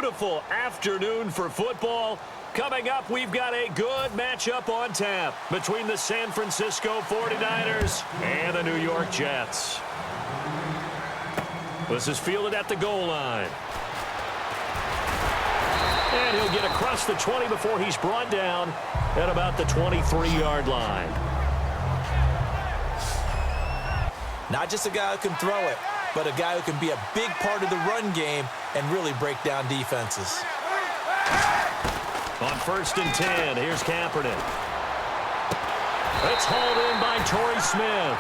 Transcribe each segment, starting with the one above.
Beautiful afternoon for football. Coming up, we've got a good matchup on tap between the San Francisco 49ers and the New York Jets. This is fielded at the goal line. And he'll get across the 20 before he's brought down at about the 23-yard line. Not just a guy who can throw it, but a guy who can be a big part of the run game and really break down defenses. On 1st and 10, here's Kaepernick. It's hauled in by Torrey Smith.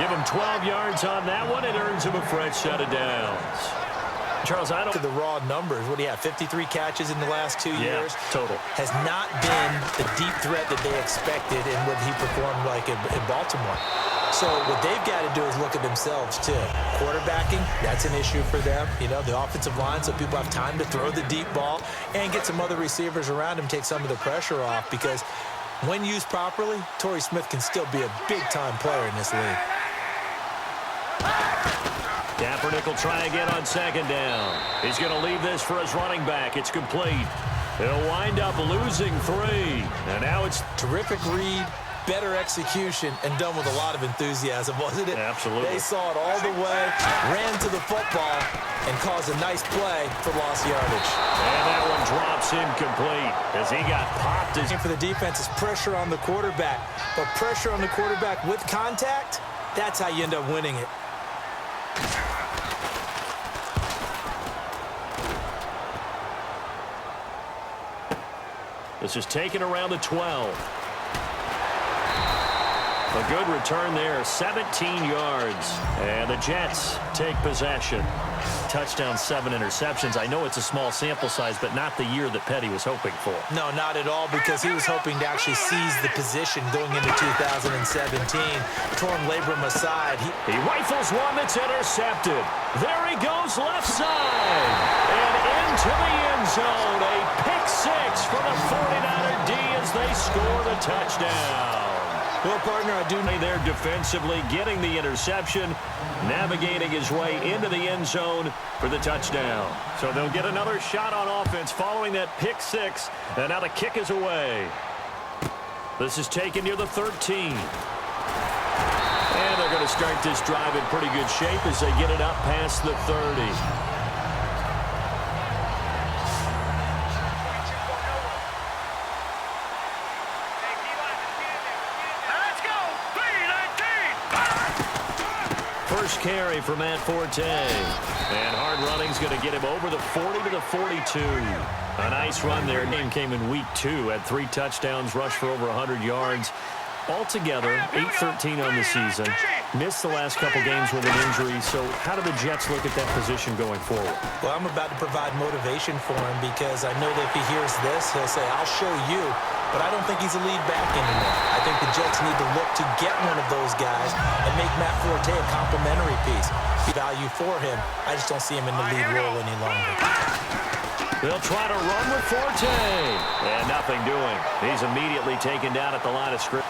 Give him 12 yards on that one. It earns him a fresh set of downs. Charles, I don't... To the raw numbers, what do you have, 53 catches in the last 2 years? Total. Has not been the deep threat that they expected in what he performed like in Baltimore. So what they've got to do is look at themselves, too. Quarterbacking, that's an issue for them. You know, the offensive line, so people have time to throw the deep ball and get some other receivers around him, take some of the pressure off, because when used properly, Torrey Smith can still be a big-time player in this league. Kaepernick will try again on 2nd down. He's going to leave this for his running back. It's complete. He'll wind up losing 3. And now it's terrific read, better execution, and done with a lot of enthusiasm, wasn't it? Absolutely. They saw it all the way, ran to the football, and caused a nice play for lost yardage. And that one drops incomplete as he got popped. For the defense is pressure on the quarterback. But pressure on the quarterback with contact, that's how you end up winning it. This is taken around the 12. A good return there, 17 yards. And the Jets take possession. Touchdown, 7 interceptions. I know it's a small sample size, but not the year that Petty was hoping for. No, not at all, because he was hoping to actually seize the position going into 2017. Torn labrum aside. He rifles one that's intercepted. There he goes left side. And into the end zone. A pick 6 for the 49er D as they score the touchdown. Well, partner, I do know there defensively, getting the interception, navigating his way into the end zone for the touchdown. So they'll get another shot on offense following that pick 6, and now the kick is away. This is taken near the 13. And they're going to start this drive in pretty good shape as they get it up past the 30. First carry for Matt Forte. And hard running's going to get him over the 40 to the 42. A nice run there. Game came in week 2. Had 3 touchdowns, rushed for over 100 yards. Altogether, 8-13 on the season. Missed the last couple games with an injury. So how do the Jets look at that position going forward? Well, I'm about to provide motivation for him because I know that if he hears this, he'll say, I'll show you. But I don't think he's a lead back anymore. I think the Jets need to look to get one of those guys and make Matt Forte a complimentary piece. Value for him. I just don't see him in the lead role any longer. They'll try to run with Forte. And nothing doing. He's immediately taken down at the line of scrimmage.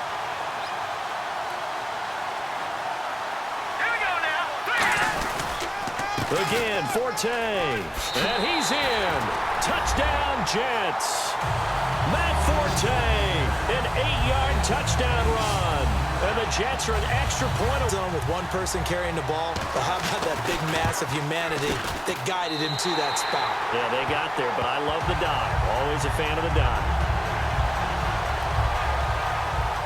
Again, Forte. And he's in. Touchdown, Jets. Matt Forte, an 8-yard touchdown run. And the Jets are an extra point zone with one person carrying the ball. But how about that big mass of humanity that guided him to that spot? Yeah, they got there, but I love the dive. Always a fan of the dive.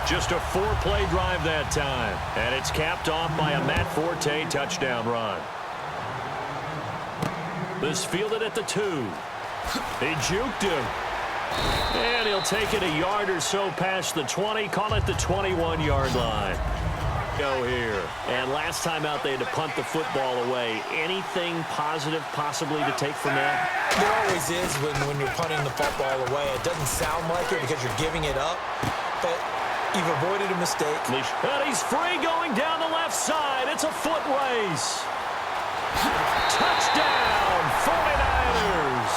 Just a 4-play drive that time. And it's capped off by a Matt Forte touchdown run. This fielded at the 2. He juked him. And he'll take it a yard or so past the 20. Call it the 21-yard line. Go here. And last time out, they had to punt the football away. Anything positive possibly to take from that? There always is when you're punting the football away. It doesn't sound like it because you're giving it up. But you've avoided a mistake. And he's free going down the left side. It's a foot race. Touchdown, 49ers.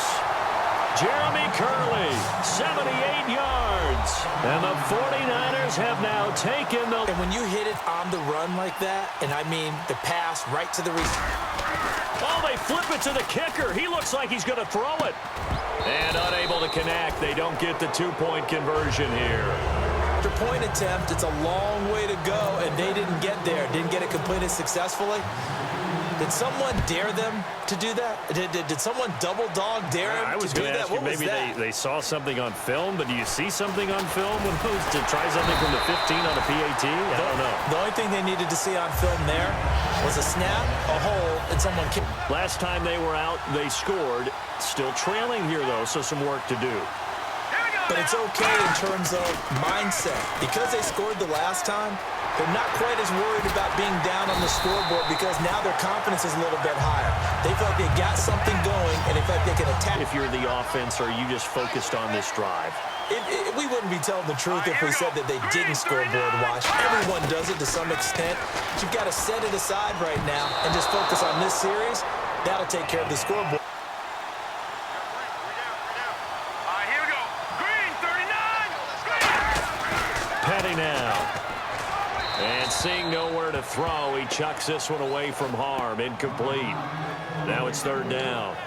Jeremy Curley, 78 yards. And the 49ers have now taken the... And when you hit it on the run like that, and I mean the pass right to the receiver... Oh, they flip it to the kicker. He looks like he's going to throw it. And unable to connect. They don't get the two-point conversion here. After point attempt, it's a long way to go, and they didn't get there. Didn't get it completed successfully. Did someone dare them to do that? Did someone double dog dare them to do that? I was going to ask you, maybe they saw something on film, but do you see something on film when those to try something from the 15 on a PAT? I don't know. The only thing they needed to see on film there was a snap, a hole, and someone kicked. Last time they were out, they scored. Still trailing here, though, so some work to do. But it's okay in terms of mindset. Because they scored the last time, they're not quite as worried about being down on the scoreboard because now their confidence is a little bit higher. They feel like they got something going, and they feel like they can attack. If you're the offense, are you just focused on this drive? We wouldn't be telling the truth if we said that they didn't scoreboard watch. Everyone does it to some extent. But you've got to set it aside right now and just focus on this series. That'll take care of the scoreboard. Petty now. And seeing nowhere to throw, he chucks this one away from harm. Incomplete. Now it's third down.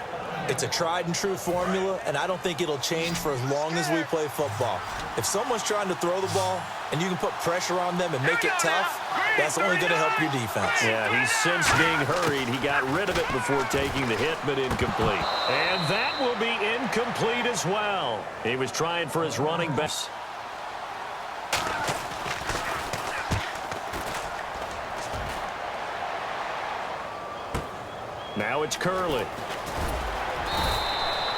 It's a tried-and-true formula, and I don't think it'll change for as long as we play football. If someone's trying to throw the ball and you can put pressure on them and make it tough, that's only going to help your defense. Yeah, he's since being hurried. He got rid of it before taking the hit, but incomplete. And that will be incomplete as well. He was trying for his running back. Now it's Curley.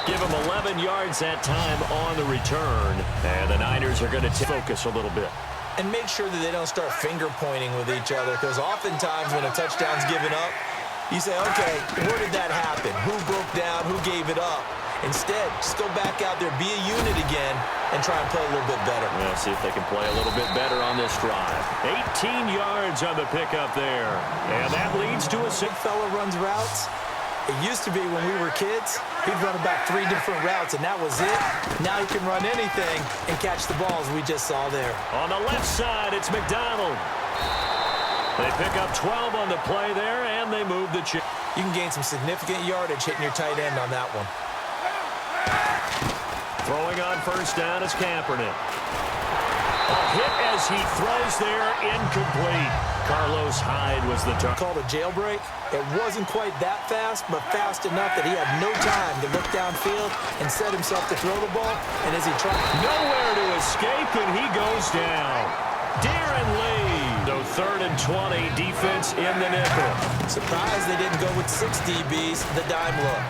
Give him 11 yards that time on the return. And the Niners are going to focus a little bit. And make sure that they don't start finger-pointing with each other, because oftentimes when a touchdown's given up, you say, okay, where did that happen? Who broke down? Who gave it up? Instead, just go back out there, be a unit again, and try and play a little bit better. Yeah, see if they can play a little bit better on this drive. 18 yards on the pickup there. And that leads to a big fella runs routes. It used to be when we were kids, he'd run about 3 different routes, and that was it. Now he can run anything and catch the balls we just saw there. On the left side, it's McDonald. They pick up 12 on the play there, and they move the chip. You can gain some significant yardage hitting your tight end on that one. Throwing on first down is Kaepernick. A hit as he throws there, incomplete. Carlos Hyde was the target. Called a jailbreak. It wasn't quite that fast, but fast enough that he had no time to look downfield and set himself to throw the ball. And as he tried, nowhere to escape, and he goes down. Darren Lee. So 3rd and 20, defense in the nickel. Surprised they didn't go with 6 DBs, the dime look.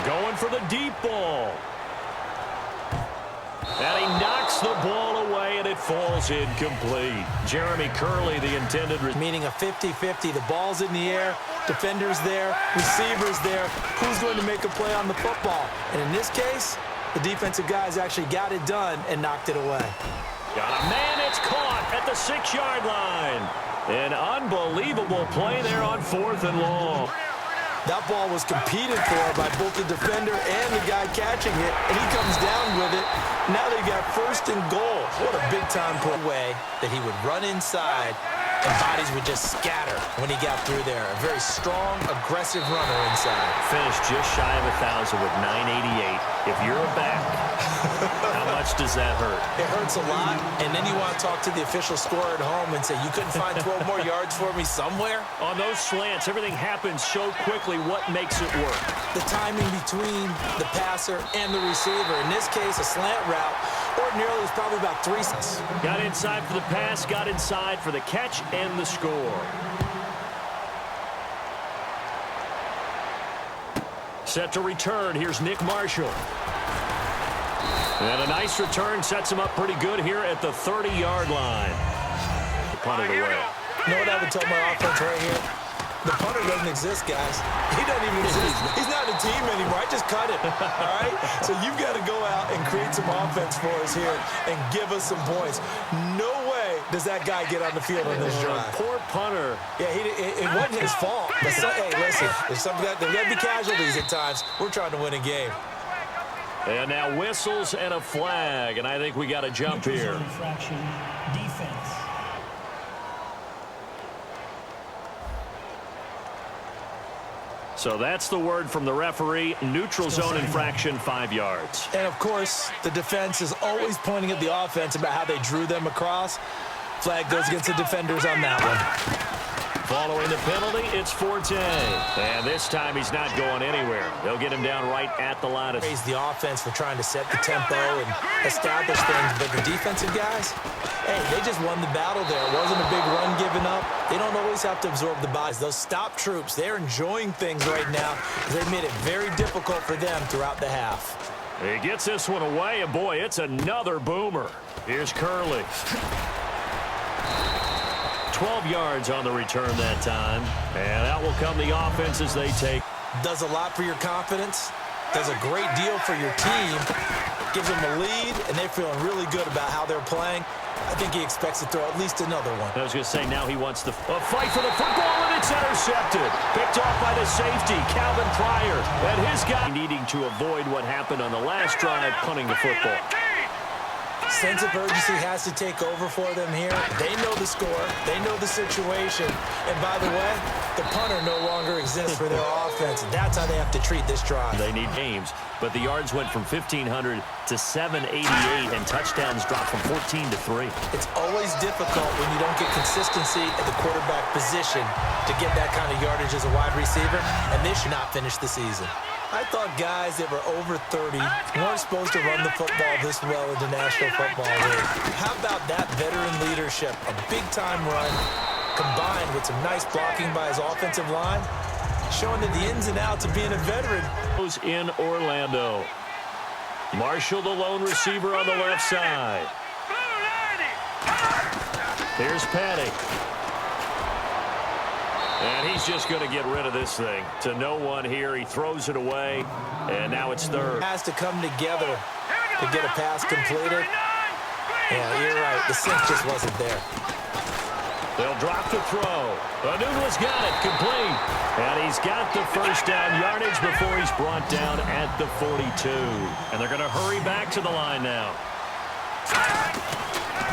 Going for the deep ball. And he knocks the ball away, and it falls incomplete. Jeremy Curley, the intended. Meaning a 50-50. The ball's in the air, defenders there, receivers there. Who's going to make a play on the football? And in this case, the defensive guys actually got it done and knocked it away. Got a man, it's caught at the 6-yard line. An unbelievable play there on 4th and long. That ball was competed for by both the defender and the guy catching it, and he comes down with it. Now they got 1st and goal. What a big-time play that he would run inside, and bodies would just scatter when he got through there. A very strong, aggressive runner inside. Finished just shy of 1,000 with 988. If you're a back, how much does that hurt? It hurts a lot, and then you want to talk to the official scorer at home and say, you couldn't find 12 more yards for me somewhere? On those slants, everything happens so quickly. What makes it work? The timing between the passer and the receiver. In this case, a slant route ordinarily is probably about 3 seconds. Got inside for the pass, got inside for the catch and the score. Set to return. Here's Nick Marshall. And a nice return sets him up pretty good here at the 30-yard line. Punted away. You know what I would tell my offense right here? The punter doesn't exist, guys. He doesn't even exist. He's not a team anymore. I just cut it, all right? So you've got to go out and create some offense for us here and give us some points. No way does that guy get on the field on this drive. Poor punter. Yeah, it wasn't his fault. But hey, listen, there's going to be casualties at times. We're trying to win a game. And now whistles and a flag, and I think we got a jump here. So that's the word from the referee. Neutral zone infraction, 5 yards. And, of course, the defense is always pointing at the offense about how they drew them across. Flag goes against the defenders on that one. Following the penalty, it's Forte. And this time he's not going anywhere. They'll get him down right at the line. Praise the offense for trying to set the tempo and establish things. But the defensive guys, hey, they just won the battle there. It wasn't a big run given up. They don't always have to absorb the bodies. Those stop troops, they're enjoying things right now because they made it very difficult for them throughout the half. He gets this one away, and boy, it's another boomer. Here's Curley. 12 yards on the return that time. And out will come the offense as they take. Does a lot for your confidence. Does a great deal for your team. Gives them a lead, and they're feeling really good about how they're playing. I think he expects to throw at least another one. I was going to say, now he wants a fight for the football, and it's intercepted. Picked off by the safety, Calvin Pryor. And his guy needing to avoid what happened on the last drive, punting the football. Sense of urgency has to take over for them here. They know the score. They know the situation. And by the way, the punter no longer exists for their offense. That's how they have to treat this drive. They need games, but the yards went from 1,500 to 788, and touchdowns dropped from 14 to 3. It's always difficult when you don't get consistency at the quarterback position to get that kind of yardage as a wide receiver, and they should not finish the season. I thought guys that were over 30 weren't supposed to run the football this well in the National Football League. How about that veteran leadership? A big-time run combined with some nice blocking by his offensive line, showing that the ins and outs of being a veteran. In Orlando. Marshall, the lone receiver on the left side. Here's Petty. And he's just going to get rid of this thing. To no one here. He throws it away, and now it's third. Has to come together to get a pass completed. Yeah, you're right. The sync just wasn't there. They'll drop the throw. Anunwa's got it complete. And he's got the first down yardage before he's brought down at the 42. And they're going to hurry back to the line now.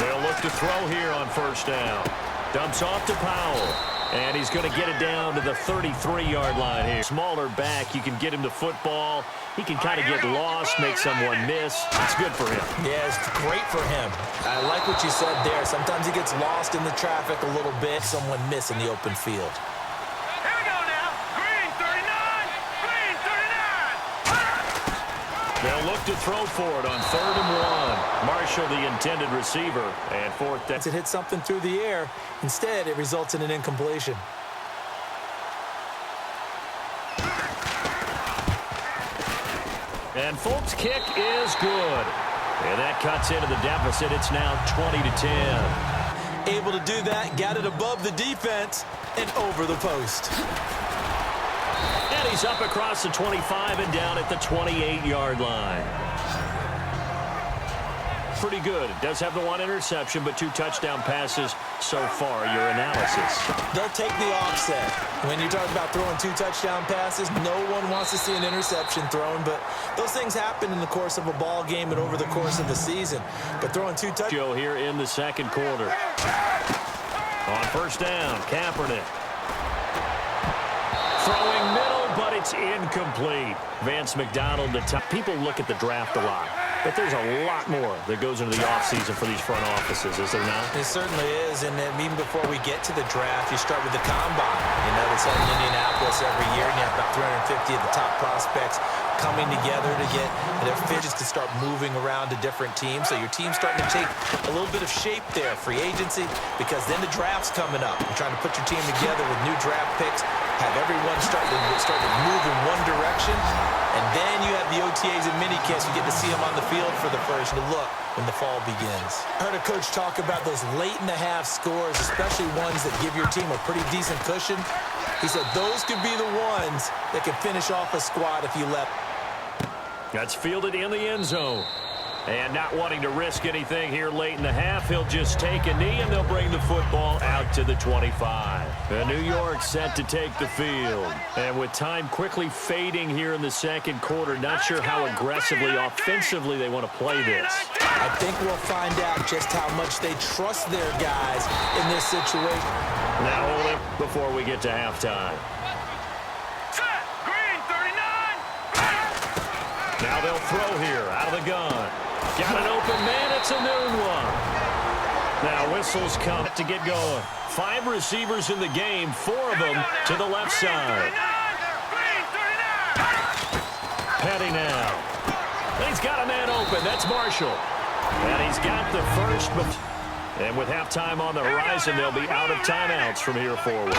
They'll look to throw here on first down. Dumps off to Powell. And he's going to get it down to the 33-yard line here. Smaller back, you can get him the football. He can kind of get lost, make someone miss. It's good for him. Yeah, it's great for him. I like what you said there. Sometimes he gets lost in the traffic a little bit. Someone miss in the open field. Here we go now. Green 39. Green 39. They'll look to throw for it on 3rd and 1. Marshall, the intended receiver, and 4th down. It hit something through the air. Instead, it results in an incompletion. And Folk's kick is good. And that cuts into the deficit. It's now 20-10. Able to do that, got it above the defense and over the post. And he's up across the 25 and down at the 28-yard line. Pretty good. It does have the one interception, but 2 touchdown passes so far. Your analysis. They'll take the offset. When you talk about throwing 2 touchdown passes, no one wants to see an interception thrown, but those things happen in the course of a ball game and over the course of the season. But throwing 2 touchdowns. Joe here in the second quarter. On first down, Kaepernick. Throwing middle, but it's incomplete. Vance McDonald, the top. People look at the draft a lot, but there's a lot more that goes into the offseason for these front offices, is there not? It certainly is, and then even before we get to the draft, you start with the combine. You know, it's in Indianapolis every year, and you have about 350 of the top prospects coming together to get their fidgets to start moving around to different teams. So your team's starting to take a little bit of shape there, free agency, because then the draft's coming up. You're trying to put your team together with new draft picks, have everyone start to move in one direction, and then you have the OTAs and minicamps. You get to see them on the field for the first look when the fall begins. I heard a coach talk about those late-in-the-half scores, especially ones that give your team a pretty decent cushion. He said those could be the ones that can finish off a squad if you let. That's fielded in the end zone. And not wanting to risk anything here late in the half, he'll just take a knee, and they'll bring the football out to the 25. And New York set to take the field. And with time quickly fading here in the second quarter, not sure how aggressively, offensively they want to play this. I think we'll find out just how much they trust their guys in this situation. Now hold it before we get to halftime. Set. Now they'll throw here out of the gun. Got an open man. It's a noon one. Now whistles come to get going. 5 receivers in the game, 4 of them to the left side. Petty now. And he's got a man open. That's Marshall. And he's got the first. And with halftime on the horizon, they'll be out of timeouts from here forward.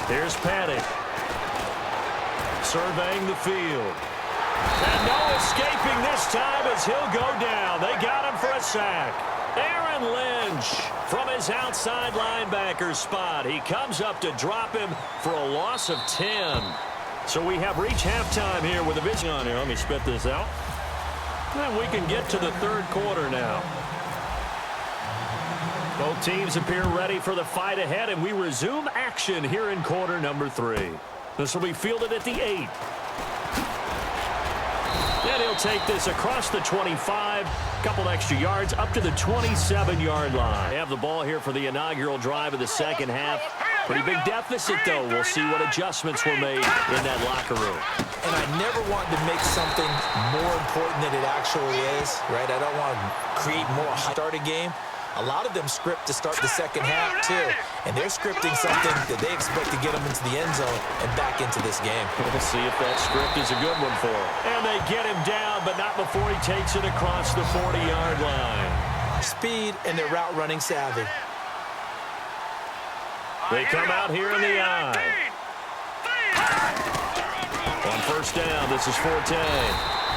Here's Petty. Surveying the field. And no escaping this time as he'll go down. They got him for a sack. Aaron Lynch from his outside linebacker spot. He comes up to drop him for a loss of 10. So we have reached halftime here with a vision on here. Let me spit this out. And we can get to the third quarter now. Both teams appear ready for the fight ahead, and we resume action here in quarter number 3. This will be fielded at the 8. And he'll take this across the 25, couple extra yards, up to the 27-yard line. They have the ball here for the inaugural drive of the second half. Pretty big deficit, though. We'll see what adjustments were made in that locker room. And I never want to make something more important than it actually is, right? I don't want to create more start a game. A lot of them script to start the second half, too. And they're scripting something that they expect to get them into the end zone and back into this game. We'll see if that script is a good one for him. And they get him down, but not before he takes it across the 40-yard line. Speed and their route running savvy. They come out here in the eye. On first down, this is Forte.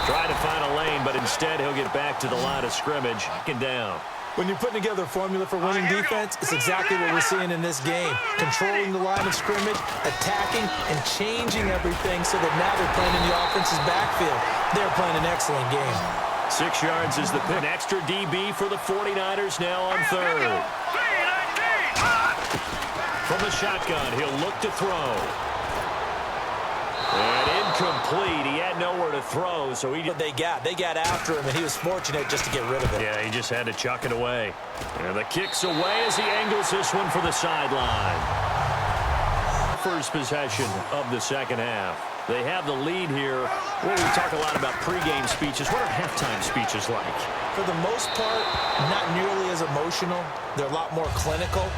Trying to find a lane, but instead he'll get back to the line of scrimmage. And down. When you're putting together a formula for winning defense, it's exactly what we're seeing in this game. Controlling the line of scrimmage, attacking, and changing everything so that now they're playing in the offense's backfield. They're playing an excellent game. 6 yards is the pick. Extra DB for the 49ers now on third. From the shotgun, he'll look to throw. And incomplete. He had nowhere to throw, so he... But they got after him, and he was fortunate just to get rid of it. Yeah, he just had to chuck it away. And the kick's away as he angles this one for the sideline. First possession of the second half. They have the lead here. Well, we talk a lot about pregame speeches. What are halftime speeches like? For the most part, not nearly as emotional. They're a lot more clinical.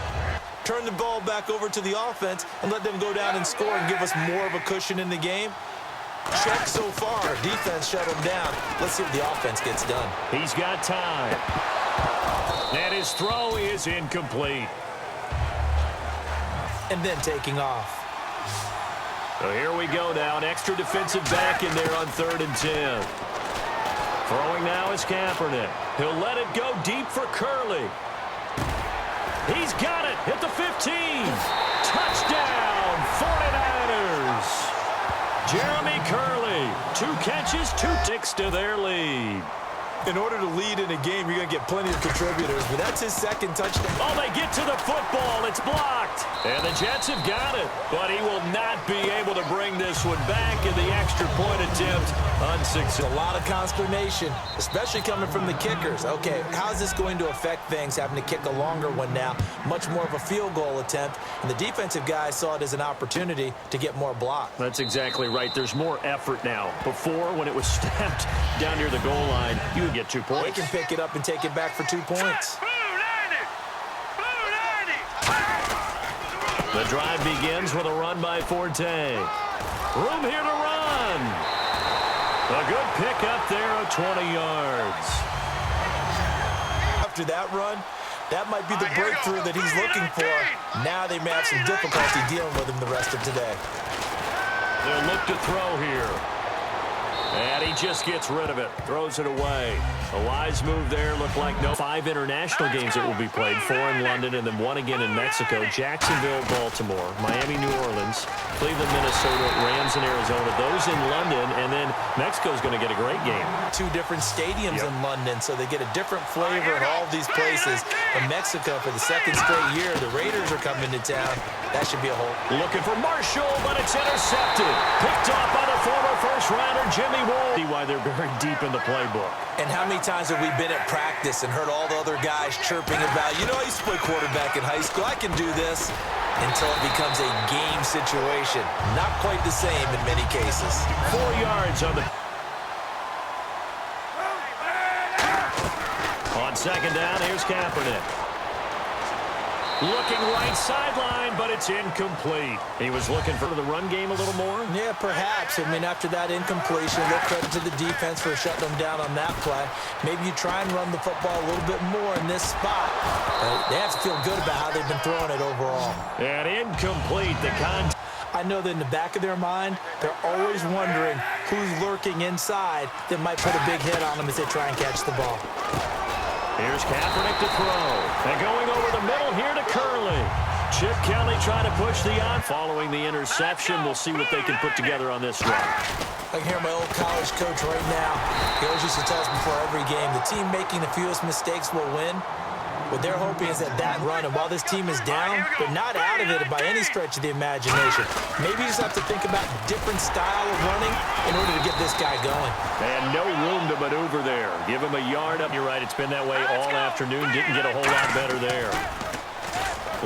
Turn the ball back over to the offense and let them go down and score and give us more of a cushion in the game. Check so far. Defense shut him down. Let's see what the offense gets done. He's got time. And his throw is incomplete. And then taking off. So here we go now. An extra defensive back in there on 3rd and 10. Throwing now is Kaepernick. He'll let it go deep for Curley. He's got it at the 15. Touchdown, 49ers. Jeremy Curley, 2 catches, 2 ticks to their lead. In order to lead in a game, you're going to get plenty of contributors, but that's his second touchdown. Oh, they get to the football. It's blocked. And the Jets have got it, but he will not be able to bring this one back in the extra point attempt. Unsuccessful. A lot of consternation, especially coming from the kickers. Okay, how's this going to affect things, having to kick a longer one now? Much more of a field goal attempt, and the defensive guys saw it as an opportunity to get more block. That's exactly right. There's more effort now. Before, when it was snapped down near the goal line, you would get 2 points. They can pick it up and take it back for 2 points. The drive begins with a run by Forte. Room here to run. A good pick up there of 20 yards. After that run, that might be the breakthrough that he's looking for. Now they may have some difficulty dealing with him the rest of today. They'll look to throw here. And he just gets rid of it. Throws it away. A wise move there. Looked like 5 international games that will be played. 4 in London and then 1 again in Mexico. Jacksonville, Baltimore, Miami, New Orleans, Cleveland, Minnesota, Rams, and Arizona. Those in London. And then Mexico's going to get a great game. 2 different stadiums in London, so they get a different flavor in all of these places. In Mexico, for the 2nd straight year, the Raiders are coming to town. That should be a hole. Looking for Marshall, but it's intercepted. Picked off by the former first-rounder, Jimmy Ward. See why they're buried deep in the playbook. And how many times have we been at practice and heard all the other guys chirping about, you know, I used to play quarterback in high school. I can do this. Until it becomes a game situation. Not quite the same in many cases. 4 yards on the... On second down, here's Kaepernick. Looking right sideline, but it's incomplete. He was looking for the run game a little more? Yeah, perhaps. I mean, after that incompletion, a little credit to the defense for shutting them down on that play. Maybe you try and run the football a little bit more in this spot. But they have to feel good about how they've been throwing it overall. And incomplete. The contact. I know that in the back of their mind, they're always wondering who's lurking inside that might put a big hit on them as they try and catch the ball. Here's Kaepernick to throw. And going over the middle here to Curley. Chip Kelly trying to push the on. Following the interception, we'll see what they can put together on this run. I can hear my old college coach right now. He always used to tell us before every game, the team making the fewest mistakes will win. What they're hoping is that run, and while this team is down, they're not out of it by any stretch of the imagination. Maybe you just have to think about a different style of running in order to get this guy going. And no room to maneuver there. Give him a yard up. You're right, it's been that way all afternoon. Didn't get a whole lot better there.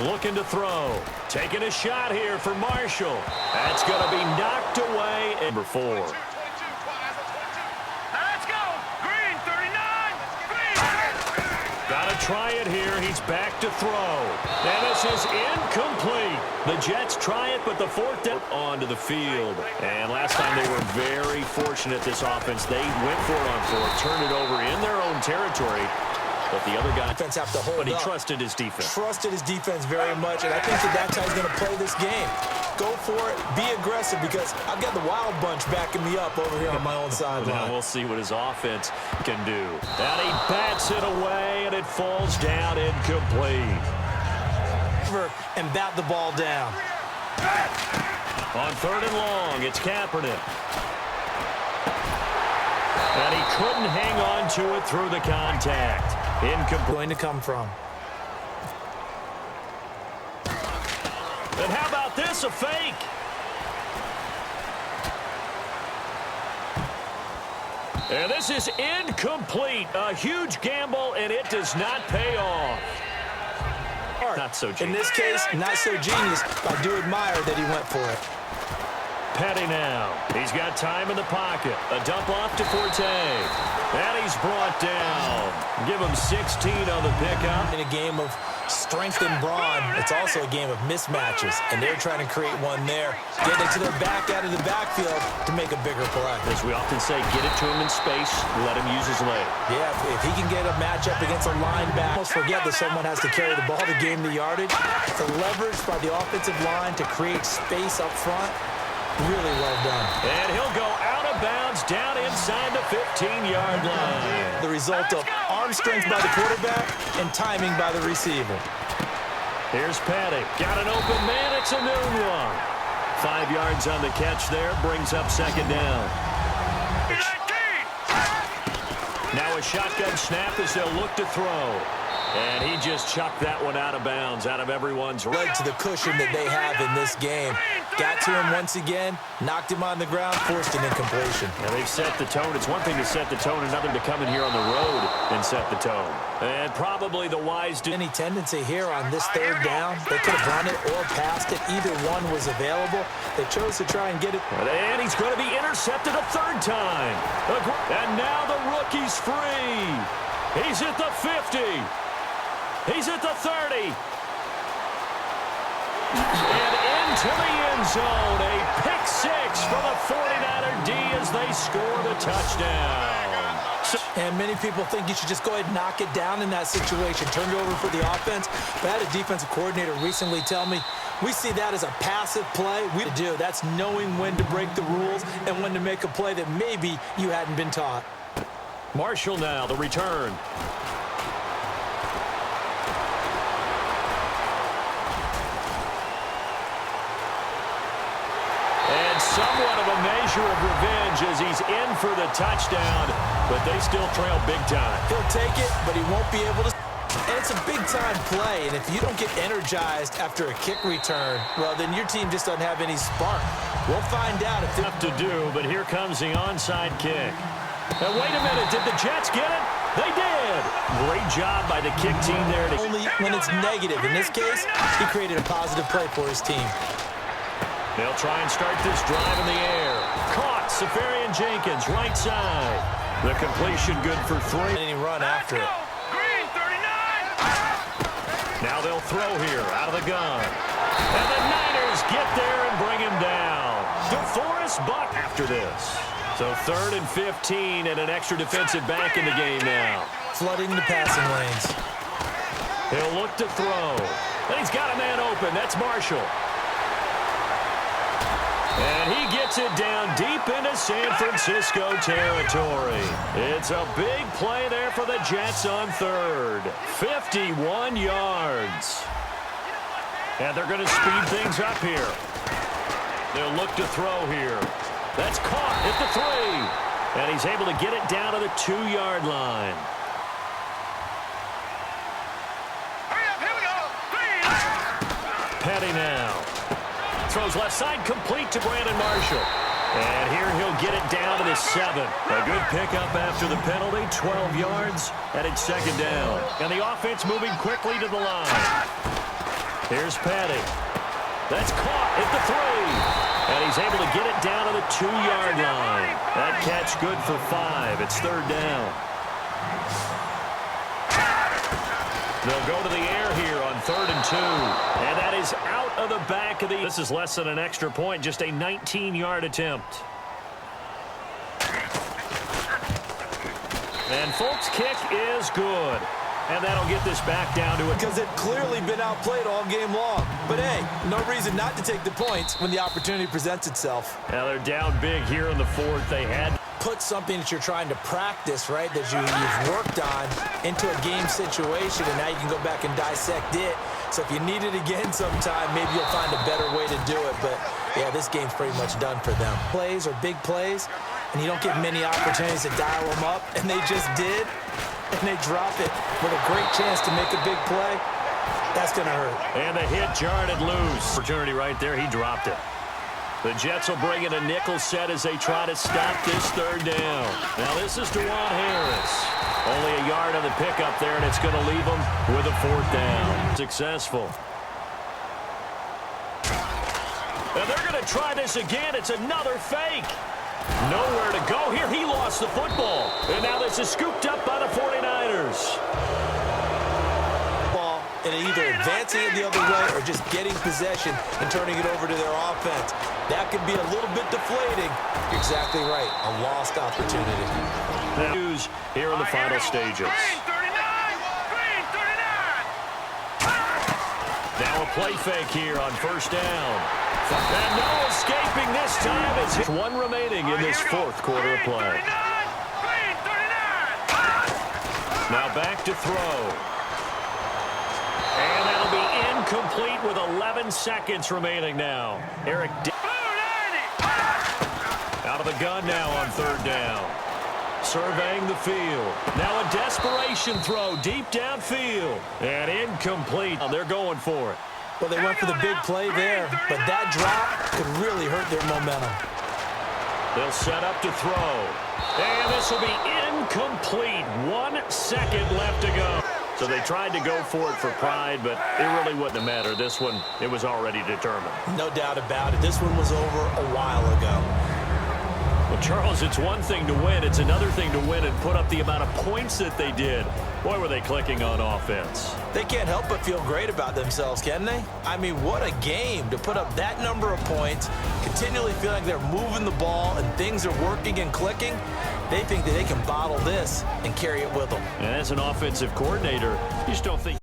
Looking to throw. Taking a shot here for Marshall. That's going to be knocked away. Number 4. Try it here. He's back to throw. And this is incomplete. The Jets try it, but the fourth down onto the field. And last time they were very fortunate, this offense. They went for it on 4th, turned it over in their own territory. But the other guy defense have to hold but he up. trusted his defense. Trusted his defense very much, and I think that's how he's going to play this game. Go for it. Be aggressive because I've got the wild bunch backing me up over here on my own sideline. Now we'll see what his offense can do. And he bats it away, and it falls down incomplete. And bat the ball down. On 3rd and long, it's Kaepernick. And he couldn't hang on to it through the contact. Incomplete. Going to come from. And how about this, a fake? And this is incomplete. A huge gamble, and it does not pay off. Not so genius. In this case, not so genius. I do admire that he went for it. Petty now. He's got time in the pocket. A dump off to Forte. And he's brought down. Give him 16 on the pickup. In a game of strength and brawn, it's also a game of mismatches. And they're trying to create one there. Get it to their back out of the backfield to make a bigger play. As we often say, get it to him in space. Let him use his leg. Yeah, if he can get a matchup against a linebacker, almost forget that someone has to carry the ball to gain the yardage. The leverage by the offensive line to create space up front. Really well done. And he'll go out of bounds down inside the 15-yard line. The result of arm strength by the quarterback and timing by the receiver. Here's Petty. Got an open man. It's a new one. 5 yards on the catch there. Brings up 2nd down. Now a shotgun snap as they'll look to throw. And he just chucked that one out of bounds, out of everyone's led to the cushion that they have in this game. Got to him once again, knocked him on the ground, forced an incompletion. And they've set the tone. It's one thing to set the tone, another to come in here on the road and set the tone. And probably the wise... Any tendency here on this 3rd down? They could have run it or passed it. Either one was available. They chose to try and get it. And he's going to be intercepted a 3rd time. And now the rookie's free. He's at the 50. He's at the 30. And into the end zone. A pick 6 for the 49er D as they score the touchdown. And many people think you should just go ahead and knock it down in that situation. Turn it over for the offense. But I had a defensive coordinator recently tell me, we see that as a passive play. We do. That's knowing when to break the rules and when to make a play that maybe you hadn't been taught. Marshall now, the return. Somewhat of a measure of revenge as he's in for the touchdown, but they still trail big time. He'll take it, but he won't be able to. And it's a big-time play, and if you don't get energized after a kick return, well, then your team just doesn't have any spark. We'll find out if they have to do, but here comes the onside kick. And wait a minute, did the Jets get it? They did. Great job by the kick team there. Only when it's negative. In this case, he created a positive play for his team. They'll try and start this drive in the air. Caught. Safarian Jenkins, right side. The completion good for 3. And he run after it. Now they'll throw here out of the gun. And the Niners get there and bring him down. DeForest Buck after this. So 3rd and 15 and an extra defensive back in the game now. Flooding the passing lanes. He'll look to throw. And he's got a man open. That's Marshall. And he gets it down deep into San Francisco territory. It's a big play there for the Jets on 3rd. 51 yards. And they're going to speed things up here. They'll look to throw here. That's caught at the 3. And he's able to get it down to the 2-yard line. Petty now. Throws left side complete to Brandon Marshall. And here he'll get it down to the 7. A good pickup after the penalty, 12 yards, and it's 2nd down. And the offense moving quickly to the line. Here's Petty. That's caught at the 3. And he's able to get it down to the 2-yard line. That catch good for 5. It's 3rd down. They'll go to the air here on 3rd and 2. And that is out of the back of the... This is less than an extra point, just a 19-yard attempt. And Folk's kick is good. And that'll get this back down to it. Because they've clearly been outplayed all game long. But, hey, no reason not to take the points when the opportunity presents itself. Now they're down big here in the 4th. They had... Put something that you're trying to practice, right, that you've worked on into a game situation, and now you can go back and dissect it. So if you need it again sometime, maybe you'll find a better way to do it. But, yeah, this game's pretty much done for them. Plays are big plays, and you don't get many opportunities to dial them up, and they just did, and they drop it with a great chance to make a big play. That's going to hurt. And the hit jarred it loose. Opportunity right there. He dropped it. The Jets will bring in a nickel set as they try to stop this 3rd down. Now this is DeJuan Harris. Only a yard on the pickup there, and it's going to leave them with a 4th down. Successful. And they're going to try this again. It's another fake. Nowhere to go here. He lost the football. And now this is scooped up by the 49ers. And either advancing it the other way or just getting possession and turning it over to their offense. That could be a little bit deflating. You're exactly right. A lost opportunity. News here in the final stages. Now a play fake here on 1st down. And no escaping this time as one remaining in this 4th quarter of play. Now back to throw. And that'll be incomplete with 11 seconds remaining now. Eric out of the gun now on 3rd down. Surveying the field. Now a desperation throw deep downfield. And incomplete. They're going for it. Well, they went for the big play there, but that drop could really hurt their momentum. They'll set up to throw. And this will be incomplete. 1 second left to go. So they tried to go for it for pride, but it really wouldn't have mattered. This one, it was already determined. No doubt about it. This one was over a while ago. Well, Charles, it's one thing to win. It's another thing to win and put up the amount of points that they did. Boy, were they clicking on offense. They can't help but feel great about themselves, can they? I mean, what a game to put up that number of points, continually feel like they're moving the ball and things are working and clicking. They think that they can bottle this and carry it with them. And as an offensive coordinator, you just don't think...